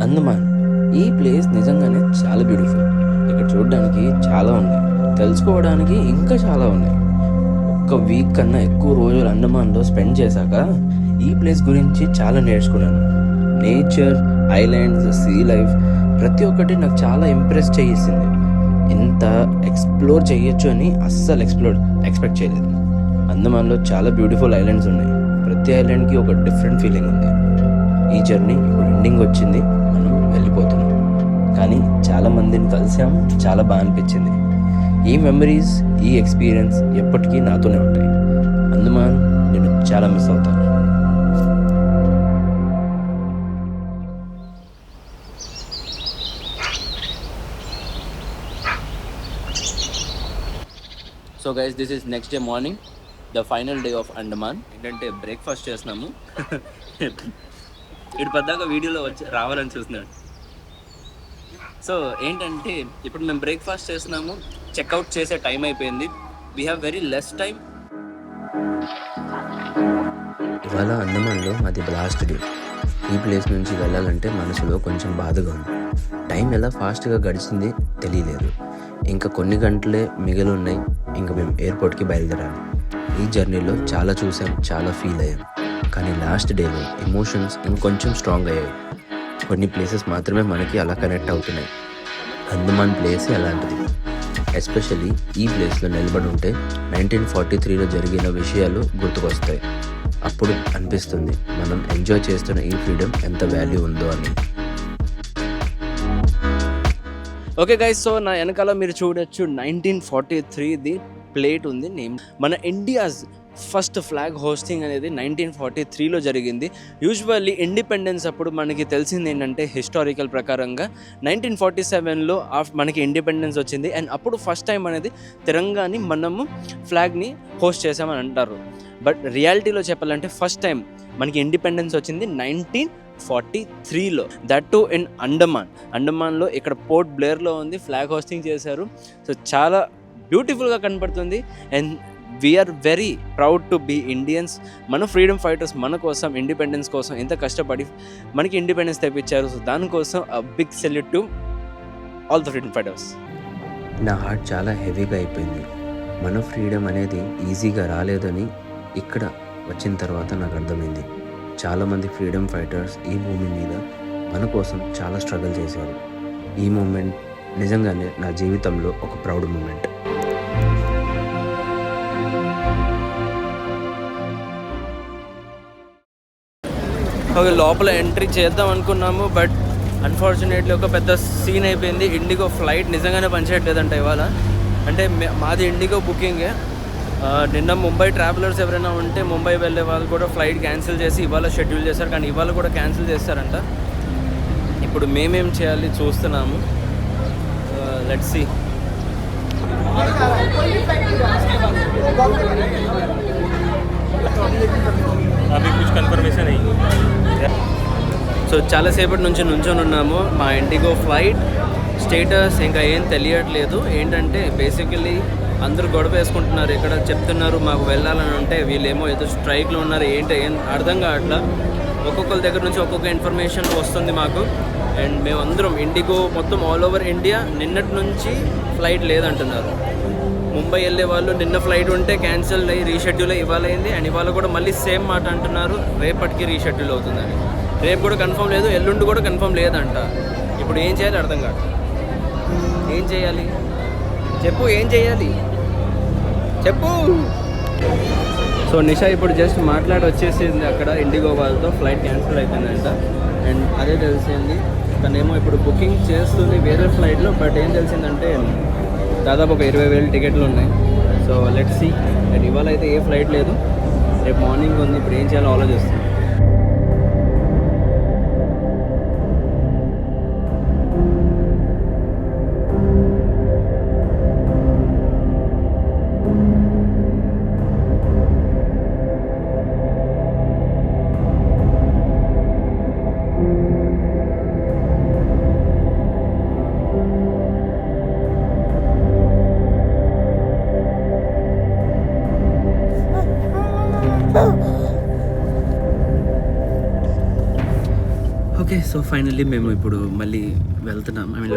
అండమాన్ ఈ ప్లేస్ నిజంగానే చాలా బ్యూటిఫుల్. ఇక్కడ చూడడానికి చాలా ఉన్నాయి, తెలుసుకోవడానికి ఇంకా చాలా ఉన్నాయి. ఒక్క వీక్ కన్నా ఎక్కువ రోజులు అండమాన్లో స్పెండ్ చేశాక ఈ ప్లేస్ గురించి చాలా నేర్చుకున్నాను. నేచర్, ఐలాండ్స్, సీ లైఫ్ ప్రతి ఒక్కటి నాకు చాలా ఇంప్రెస్ చేసింది. ఇంత ఎక్స్ప్లోర్ చేయొచ్చు అని అస్సలు ఎక్స్పెక్ట్ చేయలేదు. అండమాన్లో చాలా బ్యూటిఫుల్ ఐలాండ్స్ ఉన్నాయి. ప్రతి ఐలాండ్కి ఒక డిఫరెంట్ ఫీలింగ్ ఉంది. ఈ జర్నీ ఇప్పుడు ఎండింగ్ వచ్చింది, మనం వెళ్ళిపోతున్నాం. కానీ చాలా మందిని కలిసాం, చాలా బాగా అనిపించింది. ఈ మెమరీస్, ఈ ఎక్స్పీరియన్స్ ఎప్పటికీ నాతోనే ఉంటాయి. అండమాన్ నేను చాలా మిస్ అవుతాను. So guys, this is next day morning, the final day of Andaman. ఏంటంటే బ్రేక్ఫాస్ట్ చేస్తున్నాము. ఇటు పెద్దగా వీడియోలో రావాలని చూస్తున్నాడు. సో ఏంటంటే ఇప్పుడు మేము బ్రేక్ఫాస్ట్ చేస్తున్నాము, చెక్అవుట్ చేసే టైం అయిపోయింది. We have very less time. ఇవాళ అండమాన్లో మాది లాస్ట్ డే. ఈ ప్లేస్ నుంచి వెళ్ళాలంటే మనసులో కొంచెం బాధగా ఉంది. టైం ఎలా ఫాస్ట్గా గడిచింది తెలియలేదు. ఇంకా కొన్ని గంటలే మిగిలి ఉన్నాయి, ఇంకా మేము ఎయిర్పోర్ట్కి బయలుదేరాలి. ఈ జర్నీలో చాలా చూసాం, చాలా ఫీల్ అయ్యాం. కానీ లాస్ట్ డేలో ఎమోషన్స్ ఇంకొంచెం స్ట్రాంగ్ అయ్యాయి. కొన్ని ప్లేసెస్ మాత్రమే మనకి అలా కనెక్ట్ అవుతున్నాయి. అండమాన్ ప్లేసే అలాంటిది. ఎస్పెషల్లీ ఈ ప్లేస్లో నిలబడి ఉంటే 1943లో జరిగిన విషయాలు గుర్తుకొస్తాయి. అప్పుడు అనిపిస్తుంది మనం ఎంజాయ్ చేస్తున్న ఈ ఫ్రీడమ్ ఎంత వాల్యూ ఉందో అని. ఓకే గైస్, సో నా వెనకాల మీరు చూడొచ్చు 1943ది ప్లేట్ ఉంది. నేమ్ మన ఇండియాస్ ఫస్ట్ ఫ్లాగ్ హోస్టింగ్ అనేది 1943లో జరిగింది. యూజువల్లీ ఇండిపెండెన్స్ అప్పుడు మనకి తెలిసింది ఏంటంటే హిస్టారికల్ ప్రకారంగా 1947లో మనకి ఇండిపెండెన్స్ వచ్చింది. అండ్ అప్పుడు ఫస్ట్ టైం అనేది తిరంగాని మనము ఫ్లాగ్ని హోస్ట్ చేసామని అంటారు. బట్ రియాలిటీలో చెప్పాలంటే ఫస్ట్ టైం మనకి ఇండిపెండెన్స్ వచ్చింది 1943లో, దట్ టు ఇన్ అండమాన్లో. ఇక్కడ పోర్ట్ బ్లేర్లో ఉంది, ఫ్లాగ్ హోస్టింగ్ చేశారు. సో చాలా బ్యూటిఫుల్గా కనపడుతుంది. And we are very proud to be Indians. మన ఫ్రీడమ్ ఫైటర్స్ మన కోసం, ఇండిపెండెన్స్ కోసం ఎంత కష్టపడి మనకి ఇండిపెండెన్స్ తెప్పించారు. సో దానికోసం big salute to all the freedom fighters. నా హార్ట్ చాలా హెవీగా అయిపోయింది. మన ఫ్రీడమ్ అనేది ఈజీగా రాలేదని ఇక్కడ వచ్చిన తర్వాత నాకు అర్థమైంది. చాలామంది ఫ్రీడమ్ ఫైటర్స్ ఈ భూమి మీద మన కోసం చాలా స్ట్రగుల్ చేశారు. ఈ మూమెంట్ నిజంగానే నా జీవితంలో ఒక ప్రౌడ్ మూమెంట్. ఒక లోపల ఎంట్రీ చేద్దాం అనుకున్నాము, బట్ అన్ఫార్చునేట్లీ ఒక పెద్ద సీన్ అయిపోయింది. ఇండిగో ఫ్లైట్ నిజంగానే పనిచేయట్లేదంట ఇవాళ. అంటే మాది ఇండిగో బుకింగే. నిన్న ముంబై ట్రావెలర్స్ ఎవరైనా ఉంటే ముంబై వెళ్ళే వాళ్ళు కూడా ఫ్లైట్ క్యాన్సిల్ చేసి ఇవాళ షెడ్యూల్ చేశారు, కానీ ఇవాళ కూడా క్యాన్సిల్ చేస్తారంట. ఇప్పుడు మేమేం చేయాలి చూస్తున్నాము. Let's see. अभी कुछ कंफर्मेशन नहीं. సో చాలాసేపటి నుంచి నుంచొని ఉన్నాము. మా ఇండిగో ఫ్లైట్ స్టేటస్ ఇంకా ఏం తెలియట్లేదు. ఏంటంటే బేసికలీ అందరూ గొడవ వేసుకుంటున్నారు. ఇక్కడ చెప్తున్నారు మాకు వెళ్ళాలని ఉంటే వీళ్ళేమో ఏదో స్ట్రైక్లో ఉన్నారు. ఏం అర్థం కావట్లా. ఒక్కొక్కరి దగ్గర నుంచి ఒక్కొక్క ఇన్ఫర్మేషన్ వస్తుంది మాకు. అండ్ మేమందరం ఇండిగో మొత్తం ఆల్ ఓవర్ ఇండియా నిన్నటి నుంచి ఫ్లైట్ లేదంటున్నారు. ముంబై వెళ్ళే వాళ్ళు నిన్న ఫ్లైట్ ఉంటే క్యాన్సిల్ అయ్యి రీషెడ్యూల్ ఇవాళ అయింది. అండ్ ఇవాళ కూడా మళ్ళీ సేమ్ మాట అంటున్నారు, రేపటికి రీషెడ్యూల్ అవుతుందని. రేపు కూడా కన్ఫర్మ్ లేదు, ఎల్లుండి కూడా కన్ఫర్మ్ లేదంట. ఇప్పుడు ఏం చేయాలి అర్థం కాదు. ఏం చేయాలి చెప్పు, ఏం చేయాలి చెప్పు. సో నిషా ఇప్పుడు జస్ట్ మాట్లాడి వచ్చేసింది అక్కడ ఇండిగో వాళ్ళతో, ఫ్లైట్ క్యాన్సిల్ అయిపోయిందంట. అండ్ అదే తెలిసింది. తనేమో ఇప్పుడు బుకింగ్ చేస్తుంది వేరే ఫ్లైట్లో. బట్ ఏం తెలిసిందంటే దాదాపు ఒక 20,000 టికెట్లు ఉన్నాయి. So let's see. అండ్ ఇవాళ అయితే ఏ ఫ్లైట్ లేదు, రేపు మార్నింగ్ ఉంది. ఇప్పుడు ఏం చేయాలో ఆలోచిస్తుంది. ఓకే, సో ఫైనల్లీ మేము ఇప్పుడు మళ్ళీ వెళ్తున్నాం. ఐ మీన్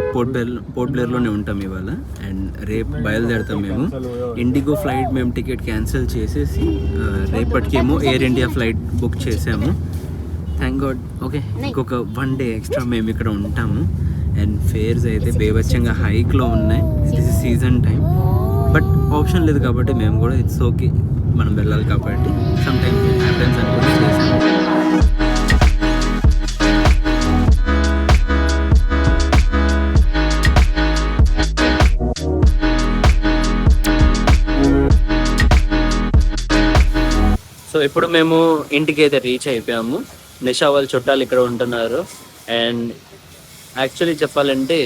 పోర్ట్ బ్లేర్లోనే ఉంటాం ఇవాళ. అండ్ రేపు బయలుదేరుతాం మేము. ఇండిగో ఫ్లైట్ మేము టికెట్ క్యాన్సిల్ చేసేసి రేపటికేమో ఎయిర్ ఇండియా ఫ్లైట్ బుక్ చేసాము. Thank God. ఓకే, ఇంకొక 1 డే ఎక్స్ట్రా మేము ఇక్కడ ఉంటాము. అండ్ ఫేర్స్ అయితే బేవచ్చంగా హైక్లో ఉన్నాయి. This is season time, but option లేదు కాబట్టి మేము కూడా ఇట్స్ ఓకే, మనం వెళ్ళాలి కాబట్టి సమ్ టైమ్స్ ఇట్ హ్యాపెన్స్ అనుకుంటే చేసాము. సో ఇప్పుడు మేము ఇంటికి అయితే రీచ్ అయిపోయాము. నిషా వాళ్ళ చుట్టాలు ఇక్కడ ఉంటున్నారు. అండ్ యాక్చువల్లీ చెప్పాలంటే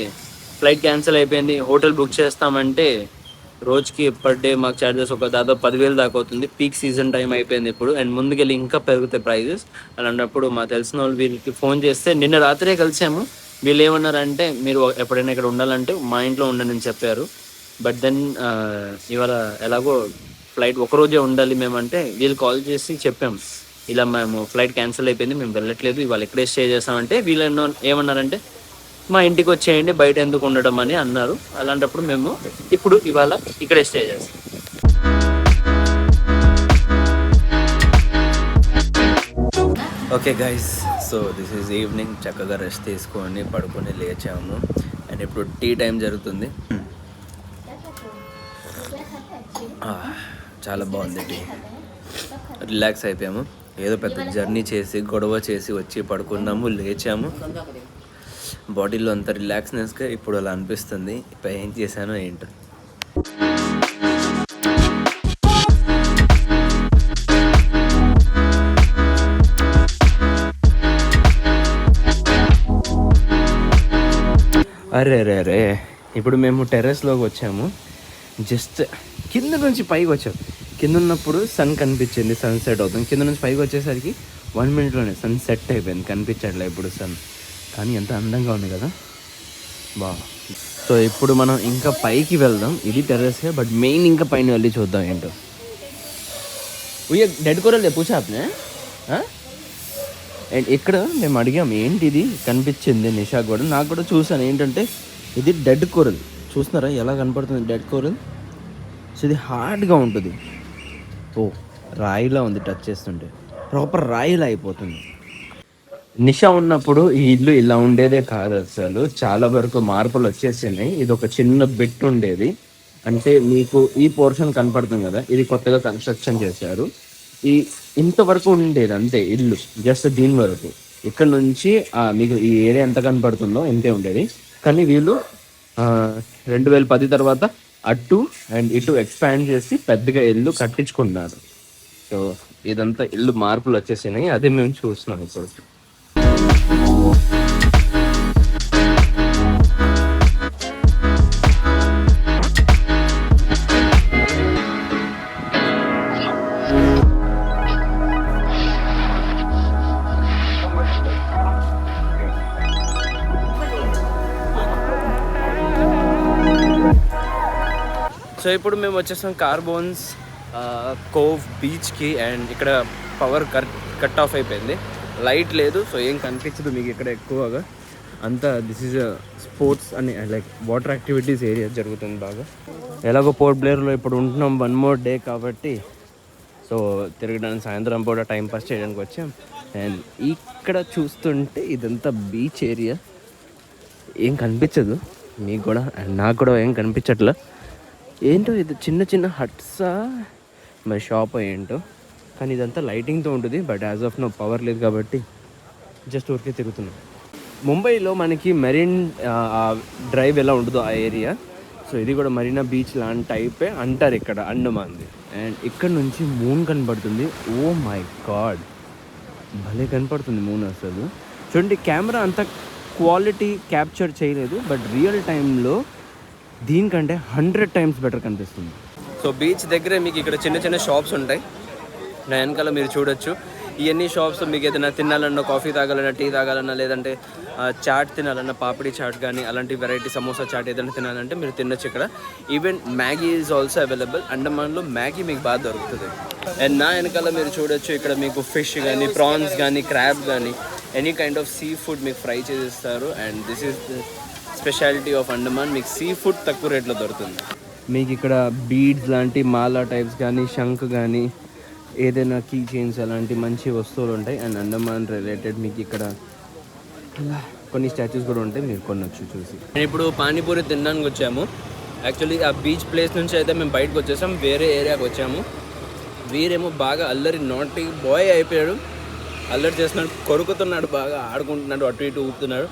ఫ్లైట్ క్యాన్సిల్ అయిపోయింది. హోటల్ బుక్ చేస్తామంటే రోజుకి పర్ డే మాకు ఛార్జెస్ ఒక దాదాపు 10,000 దాకా అవుతుంది. పీక్ సీజన్ టైం అయిపోయింది ఇప్పుడు. అండ్ ముందుకెళ్ళి ఇంకా పెరుగుతాయి ప్రైజెస్. అలాంటప్పుడు మా తెలిసిన వాళ్ళు వీళ్ళకి ఫోన్ చేస్తే నిన్న రాత్రే కలిసాము. వీళ్ళు ఏమన్నారంటే మీరు ఎప్పుడైనా ఇక్కడ ఉండాలంటే మా ఇంట్లో ఉండని చెప్పారు. బట్ దెన్ ఇవాళ ఎలాగో ఫ్లైట్ ఒకరోజే ఉండాలి మేమంటే వీళ్ళు కాల్ చేసి చెప్పాం, ఇలా మేము ఫ్లైట్ క్యాన్సిల్ అయిపోయింది, మేము వెళ్ళట్లేదు, ఇవాళ ఇక్కడే స్టే చేస్తామంటే వీళ్ళు ఏమన్నారంటే మా ఇంటికి వచ్చేయండి, బయట ఎందుకు ఉండడం అని అన్నారు. అలాంటప్పుడు మేము ఇప్పుడు ఇవాళ ఇక్కడే స్టే చేస్తాం. Okay guys, so this is evening. చక్కగా రెస్ట్ తీసుకొని పడుకొని లేచాము. అండ్ ఇప్పుడు టీ టైం జరుగుతుంది. చాలా బాగుంది టీ. రిలాక్స్ అయిపోయాము. ఏదో పెద్ద జర్నీ చేసి గొడవ చేసి వచ్చి పడుకున్నాము, లేచాము. బాడీలో అంత రిలాక్స్నెస్గా ఇప్పుడు అలా అనిపిస్తుంది. ఇప్పుడు ఏం చేశానో ఏంటో. అరే రే రే ఇప్పుడు మేము టెర్రస్లోకి వచ్చాము. జస్ట్ కింద నుంచి పైకి వచ్చాం. కింద ఉన్నప్పుడు సన్ కనిపించింది, సన్ సెట్ అవుతుంది. కింద నుంచి పైకి వచ్చేసరికి 1 minute సన్ సెట్ అయిపోయింది, కనిపించట్లే ఇప్పుడు సన్. కానీ ఎంత అందంగా ఉంది కదా, బా. సో ఇప్పుడు మనం ఇంకా పైకి వెళ్దాం. ఇది టెర్రసే, బట్ మెయిన్ ఇంకా పైన వెళ్ళి చూద్దాం ఏంటో. Dead coral పూచాప్నే. అండ్ ఇక్కడ మేము అడిగాం ఏంటి ఇది, కనిపించింది నిషా కూడా, నాకు కూడా చూసాను. ఏంటంటే ఇది డెడ్ కోరల్. చూస్తున్నారా ఎలా కనపడుతుంది డెడ్ కోరల్? సో ఇది హార్డ్గా ఉంటుంది. ఓ రాయిలా ఉంది, టచ్ చేస్తుంటే ప్రాపర్ రాయిలా అయిపోతుంది. నిషా ఉన్నప్పుడు ఈ ఇల్లు ఇలా ఉండేదే కాదు అసలు. చాలా వరకు మార్పులు వచ్చేసినాయి. ఇది ఒక చిన్న బిట్ ఉండేది, అంటే మీకు ఈ పోర్షన్ కనపడుతుంది కదా, ఇది కొత్తగా కన్స్ట్రక్షన్ చేశారు. ఇంతవరకు ఉండేది అంతే ఇల్లు, జస్ట్ దీని వరకు. ఇక్కడ నుంచి మీకు ఈ ఏరియా ఎంత కనపడుతుందో ఇంతే ఉండేది. కానీ వీళ్ళు 2010 తర్వాత అటు అండ్ ఇటు ఎక్స్పాండ్ చేసి పెద్దగా ఇల్లు కట్టించుకున్నారు. సో ఇదంతా ఇల్లు మార్పులు వచ్చేసినాయి, అదే మేము చూస్తున్నాం ఇప్పుడు. సో ఇప్పుడు మేము వచ్చేసాం కార్బోన్స్ కోవ్ బీచ్కి. అండ్ ఇక్కడ పవర్ కట్ ఆఫ్ అయిపోయింది, లైట్ లేదు, సో ఏం కనిపించదు మీకు ఇక్కడ ఎక్కువగా. అంతా దిస్ ఈజ్ స్పోర్ట్స్ అని లైక్ వాటర్ యాక్టివిటీస్ ఏరియా జరుగుతుంది బాగా. ఎలాగో పోర్ట్ బ్లేర్లో ఇప్పుడు ఉంటున్నాం 1 more day కాబట్టి, సో తిరగడానికి సాయంత్రం పూట టైం పాస్ చేయడానికి వచ్చాం. అండ్ ఇక్కడ చూస్తుంటే ఇదంతా బీచ్ ఏరియా, ఏం కనిపించదు మీకు కూడా అండ్ నాకు కూడా ఏం కనిపించట్లే. ఏంటో ఇది చిన్న చిన్న హట్సా మరి షాప్ ఏంటో, కానీ ఇదంతా లైటింగ్తో ఉంటుంది. But as of no power లేదు కాబట్టి జస్ట్ ఊరికే తిరుగుతున్నాం. ముంబైలో మనకి మెరీన్ డ్రైవ్ ఎలా ఉంటుందో ఆ ఏరియా, సో ఇది కూడా మరీనా బీచ్ లాంటి టైపే అంటారు ఇక్కడ అండమాన్ది. అండ్ ఇక్కడ నుంచి మూన్ కనపడుతుంది. ఓ మై గాడ్, భలే కనపడుతుంది మూన్ అసలు. చూడండి, కెమెరా అంత క్వాలిటీ క్యాప్చర్ చేయలేదు, బట్ రియల్ టైంలో దీనికంటే 100 times బెటర్ కనిపిస్తుంది. సో బీచ్ దగ్గరే మీకు ఇక్కడ చిన్న చిన్న షాప్స్ ఉంటాయి. నా వెనకాల మీరు చూడొచ్చు. ఇవన్నీ షాప్స్ మీకు ఏదైనా తినాలన్నా, కాఫీ తాగాలన్నా, టీ తాగాలన్నా, లేదంటే చాట్ తినాలన్నా, పాపిడి చాట్ కానీ అలాంటి వెరైటీ సమోసా చాట్ ఏదైనా తినాలంటే మీరు తినొచ్చు ఇక్కడ. Even Maggi is also available. అండమాన్లో మ్యాగీ మీకు బాగా దొరుకుతుంది. అండ్ నా వెనకాల మీరు చూడొచ్చు, ఇక్కడ మీకు ఫిష్ కానీ, ప్రాన్స్ కానీ, క్రాబ్ కానీ any kind of sea food మీకు ఫ్రై చేసిస్తారు. And this is the speciality of Andaman. మీకు సీ ఫుడ్ తక్కువ రేట్లో దొరుకుతుంది. మీకు ఇక్కడ బీడ్స్ లాంటి మాలా టైప్స్ కానీ, శంఖ్ కానీ, ఏదైనా కీ చైన్స్ అలాంటి మంచి వస్తువులు ఉంటాయి. అండ్ అండమాన్ రిలేటెడ్ మీకు ఇక్కడ ఇలా కొన్ని స్టాచ్యూస్ కూడా ఉంటాయి, మీరు కొనొచ్చు చూసి. నేను ఇప్పుడు పానీపూరి తినడానికి వచ్చాము. యాక్చువల్లీ ఆ బీచ్ ప్లేస్ నుంచి అయితే మేము బయటకు వచ్చేసాం, వేరే ఏరియాకి వచ్చాము. వీరేమో బాగా అల్లరి నాటి బాయ్ అయిపోయాడు, అల్లరి చేస్తున్నాడు, కొరుకుతున్నాడు, బాగా ఆడుకుంటున్నాడు, అటు ఇటు ఊపుతున్నాడు.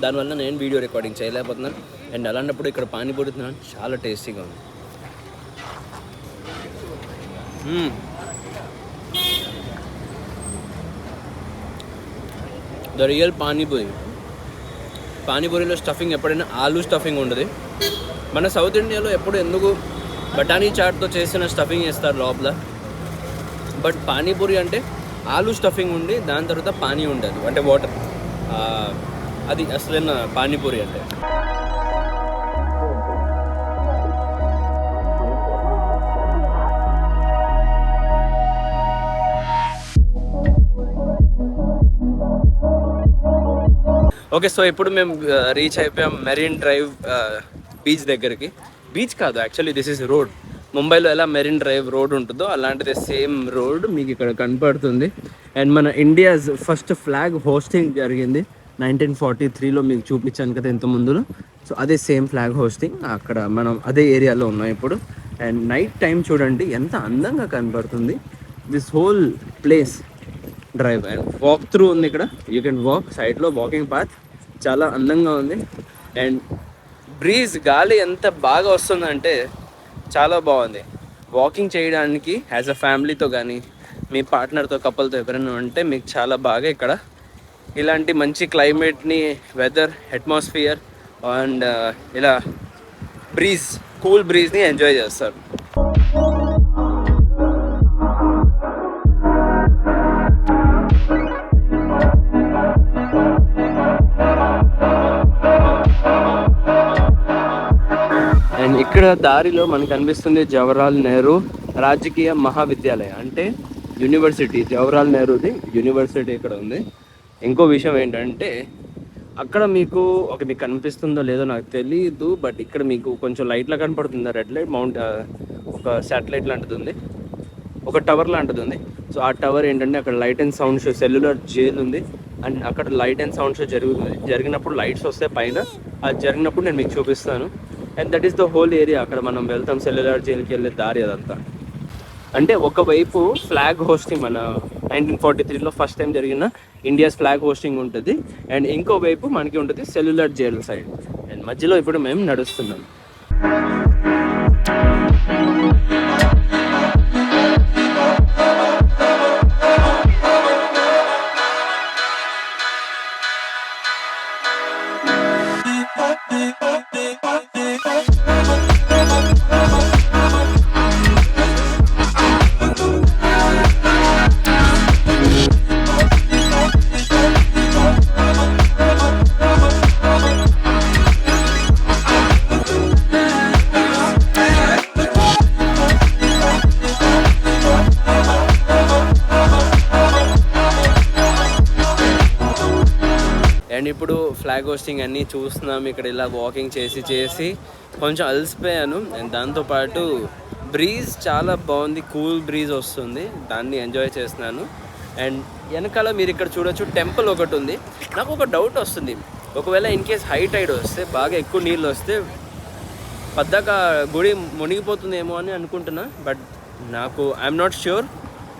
దానివల్ల నేను వీడియో రికార్డింగ్ చేయలేకపోతున్నాను. అండ్ అలాంటప్పుడు ఇక్కడ పానీపూరి తిన్నాను, చాలా టేస్టీగా ఉంది. The real panipuri. పానీపూరిలో స్టఫింగ్ ఎప్పుడైనా ఆలూ స్టఫింగ్ ఉండదు. మన సౌత్ ఇండియాలో ఎప్పుడు ఎందుకు బఠానీ చాట్తో చేసిన స్టఫింగ్ వేస్తారు లోపల, బట్ పానీపూరి అంటే ఆలూ స్టఫింగ్ ఉండి దాని తర్వాత పానీ ఉండదు, అంటే వాటర్. అది అసలైన పానీపూరి అంటే. ఓకే, సో ఇప్పుడు మేము రీచ్ అయిపోయాం మెరీన్ డ్రైవ్ బీచ్ దగ్గరికి. బీచ్ కాదు యాక్చువల్లీ, దిస్ ఈజ్ రోడ్. ముంబైలో ఎలా మెరీన్ డ్రైవ్ రోడ్ ఉంటుందో అలాంటిది సేమ్ రోడ్ మీకు ఇక్కడ కనపడుతుంది. అండ్ మన ఇండియాస్ ఫస్ట్ ఫ్లాగ్ హోస్టింగ్ జరిగింది 1943లో, మీకు చూపించాను కదా ఇంత ముందులో. సో అదే సేమ్ ఫ్లాగ్ హోస్టింగ్, అక్కడ మనం అదే ఏరియాలో ఉన్నాం ఇప్పుడు. అండ్ నైట్ టైం చూడండి ఎంత అందంగా కనపడుతుంది this whole place. Drive and walk through ఉంది ఇక్కడ, యూ కెన్ వాక్ సైడ్లో, వాకింగ్ పాత్ చాలా అందంగా ఉంది. అండ్ బ్రీజ్, గాలి ఎంత బాగా వస్తుందంటే చాలా బాగుంది. వాకింగ్ చేయడానికి యాజ్ అ ఫ్యామిలీతో కానీ, మీ పార్ట్నర్తో, కపుల్తో ఎవరైనా ఉంటే మీకు చాలా బాగా ఇక్కడ ఇలాంటి మంచి క్లైమేట్ని, వెదర్, అట్మాస్ఫియర్ అండ్ ఇలా బ్రీజ్, కూల్ బ్రీజ్ని ఎంజాయ్ చేస్తారు. అండ్ ఇక్కడ దారిలో మనకు కనిపిస్తుంది జవహర్లాల్ నెహ్రూ రాజకీయ మహావిద్యాలయ, అంటే యూనివర్సిటీ. జవహర్లాల్ నెహ్రూది యూనివర్సిటీ ఇక్కడ ఉంది. ఇంకో విషయం ఏంటంటే అక్కడ మీకు మీకు కనిపిస్తుందో లేదో నాకు తెలియదు, బట్ ఇక్కడ మీకు కొంచెం లైట్లా కనపడుతుంది, రెడ్ లైట్ మౌంట్, ఒక శాటిలైట్ లాంటిది ఉంది, ఒక టవర్ లాంటిది ఉంది. సో ఆ టవర్ ఏంటంటే అక్కడ light and sound show, cellular jail ఉంది. అండ్ అక్కడ లైట్ అండ్ సౌండ్ షో జరిగినప్పుడు లైట్స్ వస్తాయి పైన, అది జరిగినప్పుడు నేను మీకు చూపిస్తాను. And that is the hole area. అక్కడ మనం వెళ్తాం, సెల్యులర్ జైలుకి వెళ్ళే దారి అదంతా. అంటే ఒకవైపు ఫ్లాగ్ హోస్టింగ్, మన 1943లో ఫస్ట్ టైం జరిగిన ఇండియాస్ ఫ్లాగ్ హోస్టింగ్ ఉంటుంది. అండ్ ఇంకోవైపు మనకి ఉంటుంది సెల్యులర్ జైల్ సైడ్. అండ్ మధ్యలో ఇప్పుడు మేము నడుస్తున్నాం. అండ్ ఇప్పుడు ఫ్లాగ్ హోస్టింగ్ అన్నీ చూస్తున్నాం. ఇక్కడ ఇలా వాకింగ్ చేసి కొంచెం అలసిపోయాను. అండ్ దాంతోపాటు బ్రీజ్ చాలా బాగుంది, కూల్ బ్రీజ్ వస్తుంది, దాన్ని ఎంజాయ్ చేస్తున్నాను. అండ్ వెనకాల మీరు ఇక్కడ చూడొచ్చు టెంపుల్ ఒకటి ఉంది. నాకు ఒక డౌట్ వస్తుంది, ఒకవేళ ఇన్ కేస్ హై టైడ్ వస్తే, బాగా ఎక్కువ నీళ్ళు వస్తే పద్దాక గుడి మునిగిపోతుందేమో అని అనుకుంటున్నా. బట్ నాకు I'm not sure.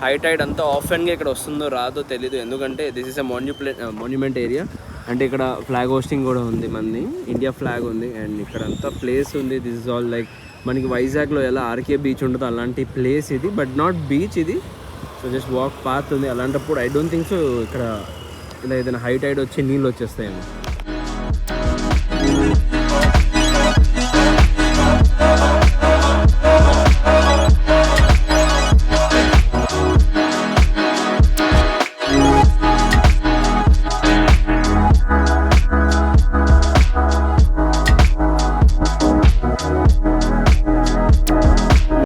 High tide అంతా ఆఫెన్గా ఇక్కడ వస్తుందో రాదో తెలీదు, ఎందుకంటే this is a monument area. అంటే ఇక్కడ ఫ్లాగ్ హోస్టింగ్ కూడా ఉంది, మనది ఇండియా ఫ్లాగ్ ఉంది. అండ్ ఇక్కడ అంతా ప్లేస్ ఉంది. దిస్ ఇస్ ఆల్ లైక్ మనకి వైజాగ్లో ఎలా ఆర్కే బీచ్ ఉంటుందో అలాంటి ప్లేస్ ఇది, బట్ నాట్ బీచ్ ఇది. సో జస్ట్ వాక్ పాత్ ఉంది. అలాంటప్పుడు ఐ డోంట్ థింక్ సో ఇక్కడ ఇలా ఏదైనా హై టైడ్ వచ్చి నీళ్ళు వచ్చేస్తాయేమో.